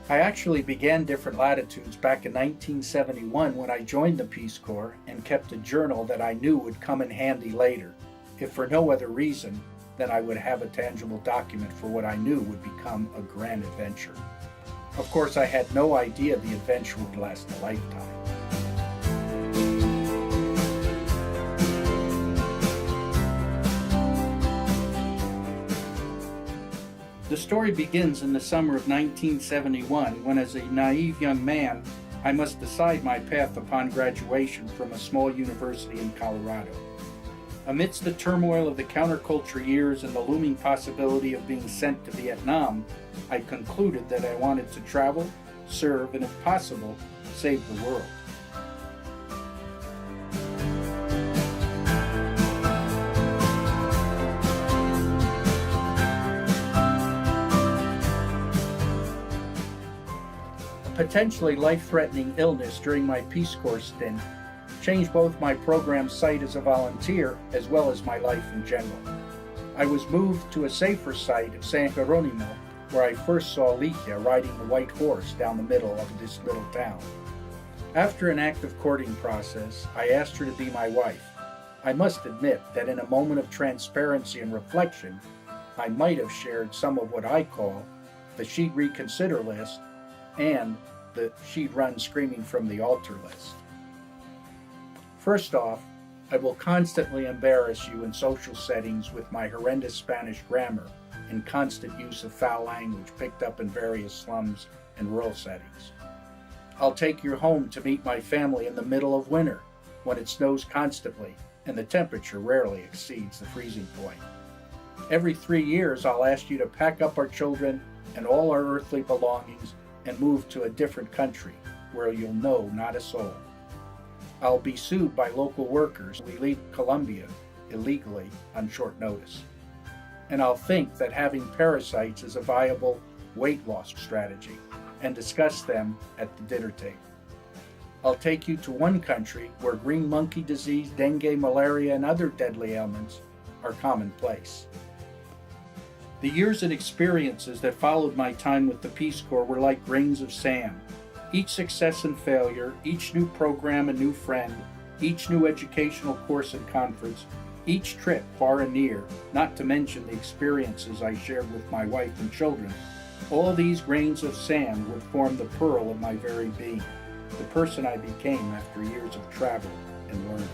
I actually began different latitudes back in 1971 when I joined the Peace Corps and kept a journal that I knew would come in handy later, if for no other reason than I would have a tangible document for what I knew would become a grand adventure. Of course, I had no idea the adventure would last a lifetime. The story begins in the summer of 1971 when, as a naive young man, I must decide my path upon graduation from a small university in Colorado. Amidst the turmoil of the counterculture years and the looming possibility of being sent to Vietnam, I concluded that I wanted to travel, serve, and if possible, save the world. A potentially life-threatening illness during my Peace Corps stint changed both my program site as a volunteer as well as my life in general. I was moved to a safer site of San Jeronimo, where I first saw Ligia riding the white horse down the middle of this little town. After an active courting process, I asked her to be my wife. I must admit that in a moment of transparency and reflection, I might have shared some of what I call the she'd reconsider list and the she'd run screaming from the altar list. First off, I will constantly embarrass you in social settings with my horrendous Spanish grammar and constant use of foul language picked up in various slums and rural settings. I'll take you home to meet my family in the middle of winter when it snows constantly and the temperature rarely exceeds the freezing point. Every 3 years, I'll ask you to pack up our children and all our earthly belongings and move to a different country where you'll know not a soul. I'll be sued by local workers. We leave Colombia illegally on short notice. And I'll think that having parasites is a viable weight loss strategy and discuss them at the dinner table. I'll take you to one country where green monkey disease, dengue, malaria, and other deadly ailments are commonplace. The years and experiences that followed my time with the Peace Corps were like grains of sand. Each success and failure, each new program and new friend, each new educational course and conference, each trip far and near, not to mention the experiences I shared with my wife and children, all these grains of sand would form the pearl of my very being, the person I became after years of travel and learning.